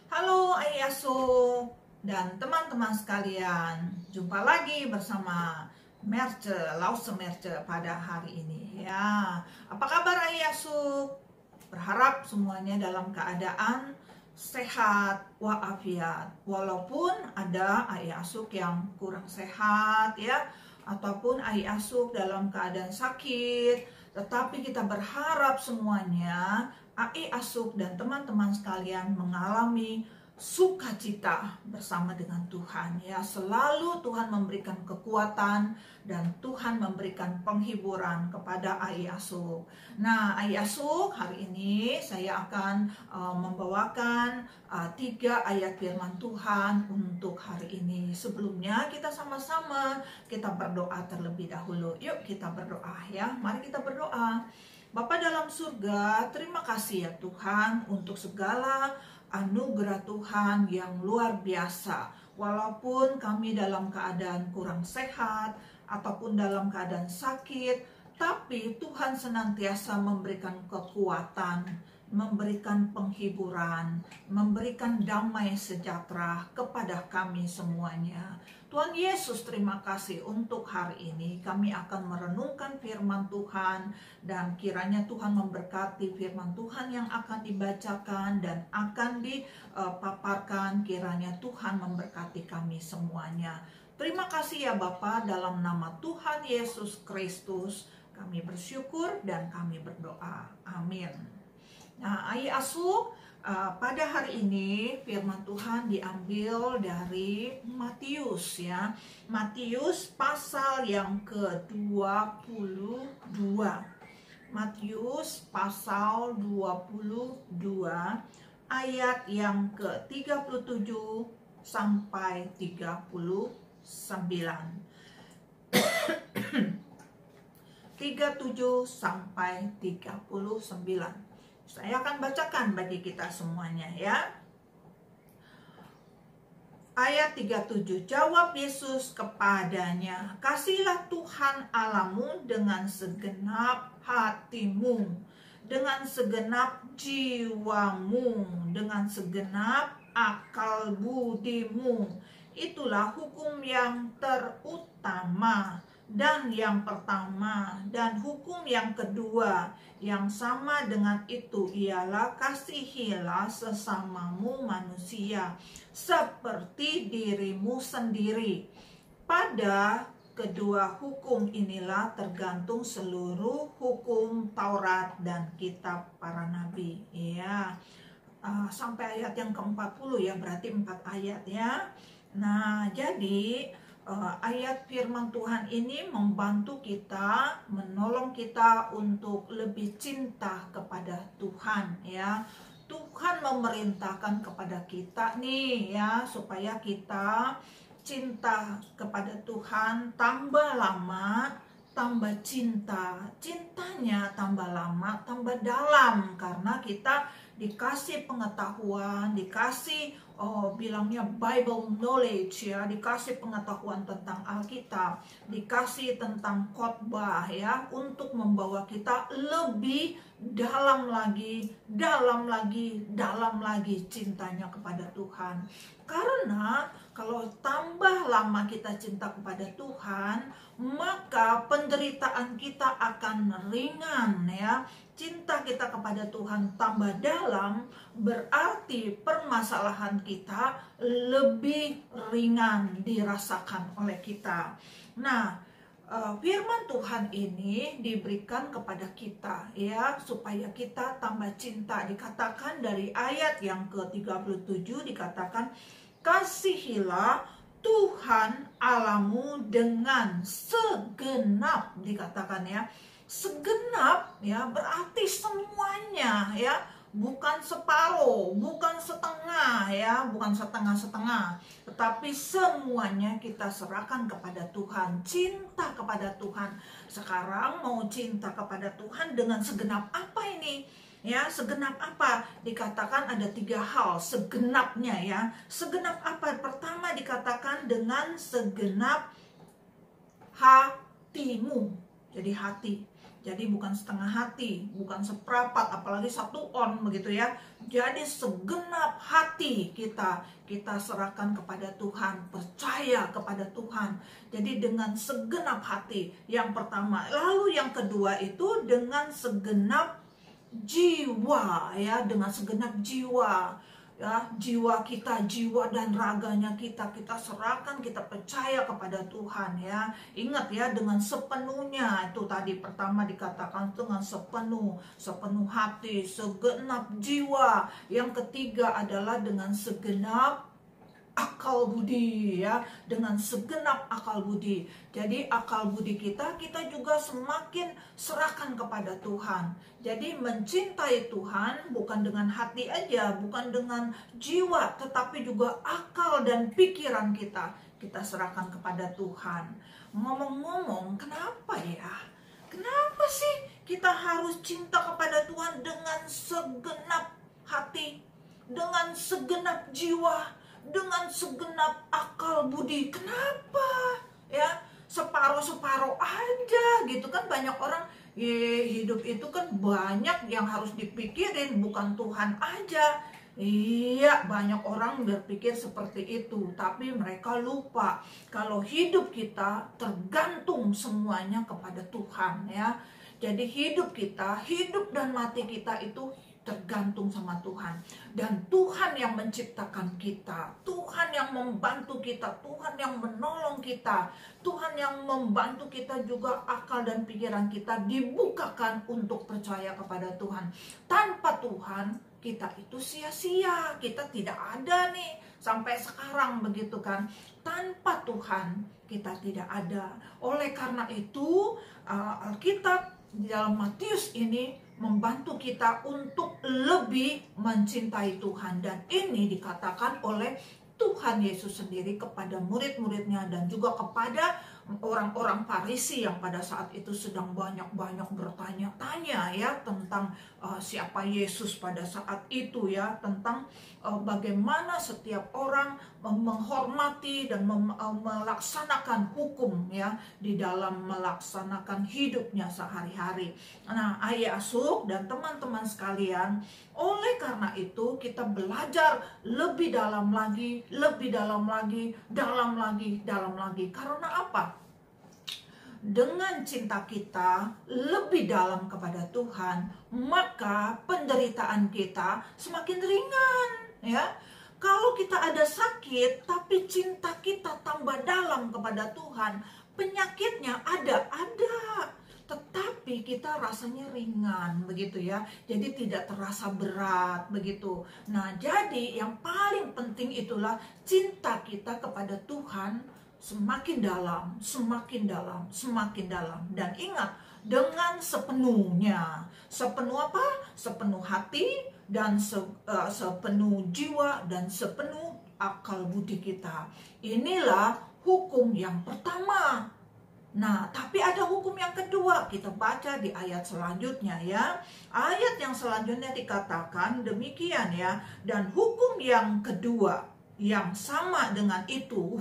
Halo Ayasu dan teman-teman sekalian, jumpa lagi bersama Merce, Lause Merce pada hari ini ya. Apa kabar Ayasu? Berharap semuanya dalam keadaan sehat walafiat. Walaupun ada Ayasuk yang kurang sehat ya, ataupun Ayasuk dalam keadaan sakit, tetapi kita berharap semuanya Ai Asuk dan teman-teman sekalian mengalami sukacita bersama dengan Tuhan ya. Selalu Tuhan memberikan kekuatan dan Tuhan memberikan penghiburan kepada Ai Asuk. Nah, Ai Asuk, hari ini saya akan membawakan 3 ayat firman Tuhan untuk hari ini. Sebelumnya kita sama-sama kita berdoa terlebih dahulu. Yuk kita berdoa ya. Mari kita berdoa. Bapa dalam surga, terima kasih ya Tuhan untuk segala anugerah Tuhan yang luar biasa. Walaupun kami dalam keadaan kurang sehat ataupun dalam keadaan sakit, tapi Tuhan senantiasa memberikan kekuatan, memberikan penghiburan, memberikan damai sejahtera kepada kami semuanya. Tuhan Yesus, terima kasih untuk hari ini. Kami akan merenungkan firman Tuhan dan kiranya Tuhan memberkati firman Tuhan yang akan dibacakan dan akan dipaparkan. Kiranya Tuhan memberkati kami semuanya. Terima kasih ya Bapa, dalam nama Tuhan Yesus Kristus kami bersyukur dan kami berdoa. Amin. Nah, Ai Asu, pada hari ini firman Tuhan diambil dari Matius ya. Matius pasal yang ke-22. Matius pasal 22 ayat yang ke-37 sampai 39. 37 sampai 39. Saya akan bacakan bagi kita semuanya ya. Ayat 37, jawab Yesus kepadanya, kasihilah Tuhan Allahmu dengan segenap hatimu, dengan segenap jiwamu, dengan segenap akal budimu. Itulah hukum yang terutama dan yang pertama, dan hukum yang kedua yang sama dengan itu ialah kasihilah sesamamu manusia seperti dirimu sendiri. Pada kedua hukum inilah tergantung seluruh hukum Taurat dan kitab para nabi ya. Sampai ayat yang ke-40 ya, berarti 4 ayat ya. Nah, jadi ayat firman Tuhan ini membantu kita, menolong kita untuk lebih cinta kepada Tuhan ya. Tuhan memerintahkan kepada kita nih ya, supaya kita cinta kepada Tuhan, tambah lama tambah cinta, cintanya tambah lama tambah dalam, karena kita dikasih pengetahuan, dikasih bilangnya Bible knowledge ya, dikasih pengetahuan tentang Alkitab, dikasih tentang khotbah ya, untuk membawa kita lebih dalam lagi, dalam lagi, dalam lagi cintanya kepada Tuhan. Karena kalau tambah lama kita cinta kepada Tuhan, maka penderitaan kita akan ringan ya. Cinta kita kepada Tuhan tambah dalam, berarti permasalahan kita lebih ringan dirasakan oleh kita. Nah, firman Tuhan ini diberikan kepada kita ya, supaya kita tambah cinta. Dikatakan dari ayat yang ke-37, dikatakan kasihilah Tuhan Allahmu dengan segenap, dikatakan ya. Segenap ya, berarti semuanya ya, bukan separuh, bukan setengah ya, bukan setengah-setengah, tetapi semuanya kita serahkan kepada Tuhan, cinta kepada Tuhan. Sekarang mau cinta kepada Tuhan dengan segenap apa ini? Ya, segenap apa? Dikatakan ada 3 hal segenapnya ya. Segenap apa? Pertama dikatakan dengan segenap hatimu. Jadi hati. Jadi bukan setengah hati, bukan seprapat, apalagi 1 on begitu ya. Jadi segenap hati kita serahkan kepada Tuhan, percaya kepada Tuhan. Jadi dengan segenap hati yang pertama, lalu yang kedua itu dengan segenap jiwa ya, dengan segenap jiwa. Ya, jiwa kita, jiwa dan raganya kita serahkan, kita percaya kepada Tuhan ya. Ingat ya, dengan sepenuhnya, itu tadi pertama dikatakan dengan sepenuh hati, segenap jiwa. Yang ketiga adalah dengan segenap akal budi ya, dengan segenap akal budi. Jadi akal budi kita juga semakin serahkan kepada Tuhan. Jadi mencintai Tuhan bukan dengan hati aja, bukan dengan jiwa, tetapi juga akal dan pikiran kita serahkan kepada Tuhan. Ngomong-ngomong, kenapa ya? Kenapa sih kita harus cinta kepada Tuhan dengan segenap hati, dengan segenap jiwa, dengan segenap akal budi? Kenapa ya? Separuh-separuh aja gitu kan. Banyak orang hidup itu kan banyak yang harus dipikirin, bukan Tuhan aja. Iya, banyak orang berpikir seperti itu, tapi mereka lupa kalau hidup kita tergantung semuanya kepada Tuhan ya. Jadi hidup kita, hidup dan mati kita itu tergantung sama Tuhan. Dan Tuhan yang menciptakan kita, Tuhan yang membantu kita, Tuhan yang menolong kita, Tuhan yang membantu kita juga akal dan pikiran kita dibukakan untuk percaya kepada Tuhan. Tanpa Tuhan kita itu sia-sia, kita tidak ada nih sampai sekarang begitu kan. Tanpa Tuhan kita tidak ada. Oleh karena itu Alkitab di dalam Matius ini membantu kita untuk lebih mencintai Tuhan. Dan ini dikatakan oleh Tuhan Yesus sendiri kepada murid-muridnya dan juga kepada orang-orang Farisi yang pada saat itu sedang banyak-banyak bertanya-tanya ya tentang siapa Yesus pada saat itu ya, tentang bagaimana setiap orang menghormati dan melaksanakan hukum ya di dalam melaksanakan hidupnya sehari-hari. Nah, Ayah Asuh dan teman-teman sekalian, oleh karena itu kita belajar lebih dalam lagi, dalam lagi. Karena apa? Dengan cinta kita lebih dalam kepada Tuhan, maka penderitaan kita semakin ringan ya. Kalau kita ada sakit tapi cinta kita tambah dalam kepada Tuhan, penyakitnya ada, tetapi kita rasanya ringan begitu ya. Jadi tidak terasa berat begitu. Nah, jadi yang paling penting itulah cinta kita kepada Tuhan semakin dalam. Dan ingat, dengan sepenuhnya. Sepenuh apa? Sepenuh hati dan sepenuh jiwa dan sepenuh akal budi kita. Inilah hukum yang pertama. Nah, tapi ada hukum yang kedua. Kita baca di ayat selanjutnya ya. Ayat yang selanjutnya dikatakan demikian ya. Dan hukum yang kedua yang sama dengan itu.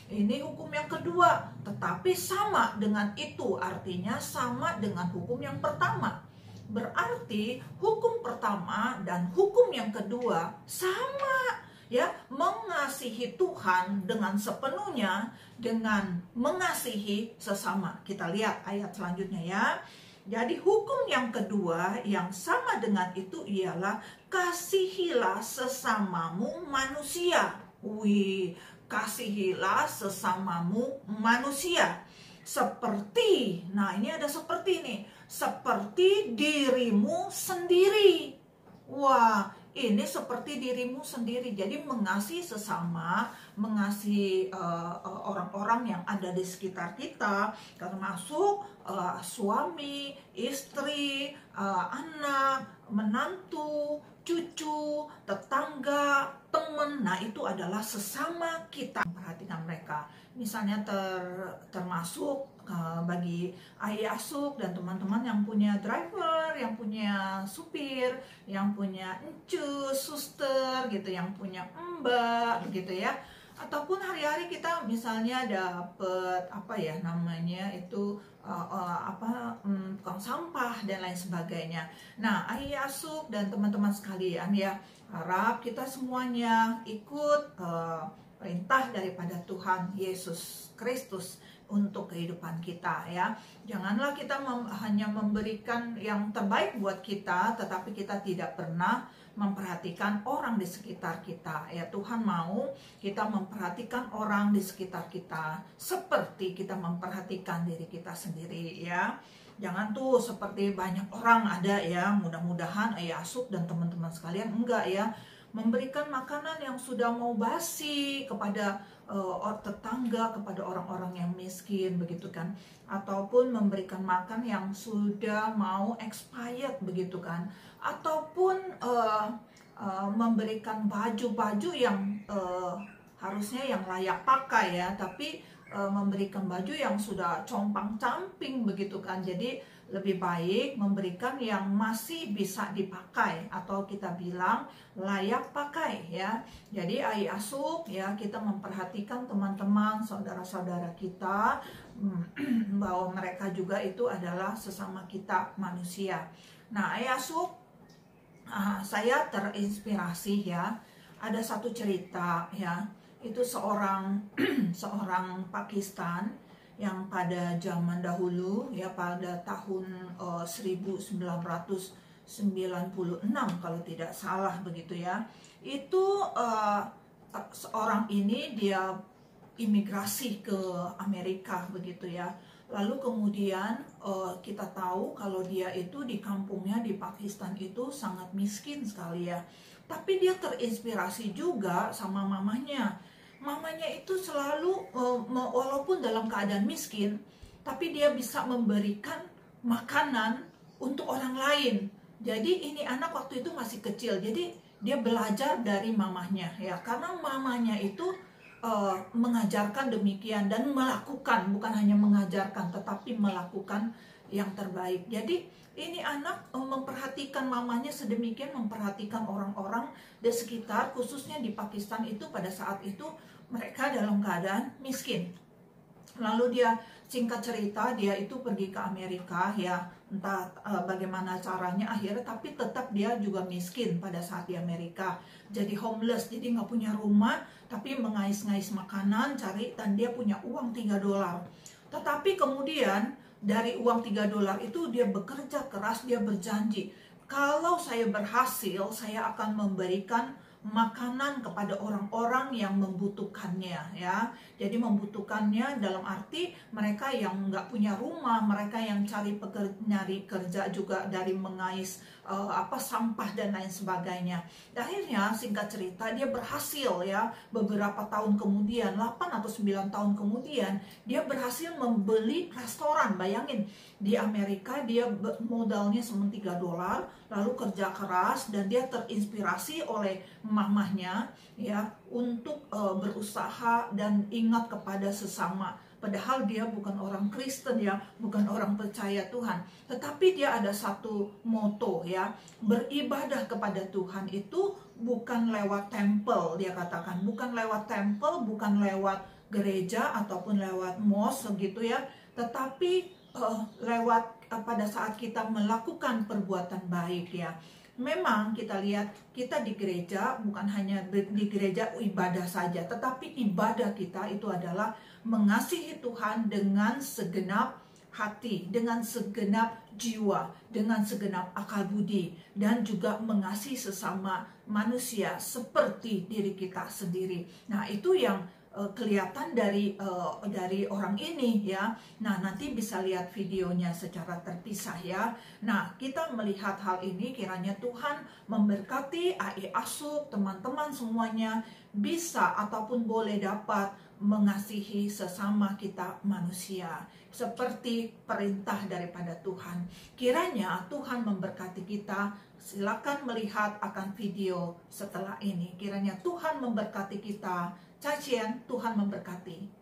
Ini hukum yang kedua, tetapi sama dengan itu, artinya sama dengan hukum yang pertama. Berarti hukum pertama dan hukum yang kedua sama ya, mengasihi Tuhan dengan sepenuhnya, dengan mengasihi sesama. Kita lihat ayat selanjutnya ya. Jadi hukum yang kedua yang sama dengan itu ialah kasihilah sesamamu manusia. Kasihilah sesamamu manusia. Seperti, nah ini ada seperti nih, seperti dirimu sendiri. Wah, ini seperti dirimu sendiri. Jadi mengasihi sesama, mengasihi orang-orang yang ada di sekitar kita, termasuk suami, istri, anak, menantu, cucu, tetangga, teman. Nah, itu adalah sesama kita. Perhatikan mereka. Misalnya termasuk bagi Ayah Asuh dan teman-teman yang punya driver, yang punya supir, yang punya encus, suster gitu, yang punya mbak gitu ya. Ataupun hari-hari kita misalnya dapat apa ya namanya itu tukang sampah dan lain sebagainya. Nah, Ahi Asuk dan teman-teman sekalian ya, harap kita semuanya ikut perintah daripada Tuhan Yesus Kristus untuk kehidupan kita ya. Janganlah kita hanya memberikan yang terbaik buat kita, tetapi kita tidak pernah memperhatikan orang di sekitar kita ya. Tuhan mau kita memperhatikan orang di sekitar kita seperti kita memperhatikan diri kita sendiri ya. Jangan tuh seperti banyak orang ada ya, mudah-mudahan Ayah Asuk dan teman-teman sekalian enggak ya, memberikan makanan yang sudah mau basi kepada tetangga, kepada orang-orang yang miskin begitu kan, ataupun memberikan makan yang sudah mau expired begitu kan, ataupun memberikan baju-baju yang harusnya yang layak pakai ya, tapi memberikan baju yang sudah compang-camping begitu kan. Jadi lebih baik memberikan yang masih bisa dipakai atau kita bilang layak pakai ya. Jadi Ahi Asuk ya, kita memperhatikan teman-teman, saudara-saudara kita bahwa mereka juga itu adalah sesama kita manusia. Nah, Ahi Asuk, saya terinspirasi ya, ada satu cerita ya, itu seorang Pakistan yang pada zaman dahulu ya, pada tahun 1996 kalau tidak salah begitu ya, itu seorang ini dia imigrasi ke Amerika begitu ya. Lalu kemudian kita tahu kalau dia itu di kampungnya di Pakistan itu sangat miskin sekali ya. Tapi dia terinspirasi juga sama mamanya. Mamanya itu selalu walaupun dalam keadaan miskin, tapi dia bisa memberikan makanan untuk orang lain. Jadi ini anak waktu itu masih kecil, jadi dia belajar dari mamanya ya, karena mamanya itu mengajarkan demikian dan melakukan, bukan hanya mengajarkan tetapi melakukan yang terbaik. Jadi ini anak memperhatikan mamanya sedemikian, memperhatikan orang-orang di sekitar, khususnya di Pakistan itu pada saat itu mereka dalam keadaan miskin. Lalu dia, singkat cerita, dia itu pergi ke Amerika ya, entah bagaimana caranya akhirnya, tapi tetap dia juga miskin pada saat di Amerika. Jadi homeless, jadi nggak punya rumah, tapi mengais-ngais makanan, cari, dan dia punya uang $3. Tetapi kemudian dari uang $3 itu dia bekerja keras, dia berjanji, kalau saya berhasil, saya akan memberikan makanan kepada orang-orang yang membutuhkannya ya. Jadi membutuhkannya dalam arti mereka yang nggak punya rumah, mereka yang nyari kerja juga dari mengais sampah dan lain sebagainya. Dan akhirnya singkat cerita dia berhasil ya, beberapa tahun kemudian, 8 atau 9 tahun kemudian dia berhasil membeli restoran. Bayangin, di Amerika dia modalnya cuma $3, lalu kerja keras, dan dia terinspirasi oleh mamahnya ya untuk berusaha dan ingat kepada sesama. Padahal dia bukan orang Kristen ya, bukan orang percaya Tuhan, tetapi dia ada satu moto ya, beribadah kepada Tuhan itu bukan lewat tempel, dia katakan, bukan lewat tempel, bukan lewat gereja ataupun lewat mosque gitu ya, tetapi lewat pada saat kita melakukan perbuatan baik ya. Memang kita lihat, kita di gereja bukan hanya di gereja ibadah saja, tetapi ibadah kita itu adalah mengasihi Tuhan dengan segenap hati, dengan segenap jiwa, dengan segenap akal budi, dan juga mengasihi sesama manusia seperti diri kita sendiri. Nah, itu yang kelihatan dari orang ini ya. Nah, nanti bisa lihat videonya secara terpisah ya. Nah, kita melihat hal ini, kiranya Tuhan memberkati Ahi Asuk, teman-teman semuanya bisa ataupun boleh dapat mengasihi sesama kita manusia seperti perintah daripada Tuhan. Kiranya Tuhan memberkati kita. Silakan melihat akan video setelah ini. Kiranya Tuhan memberkati kita. Cacian, Tuhan memberkati.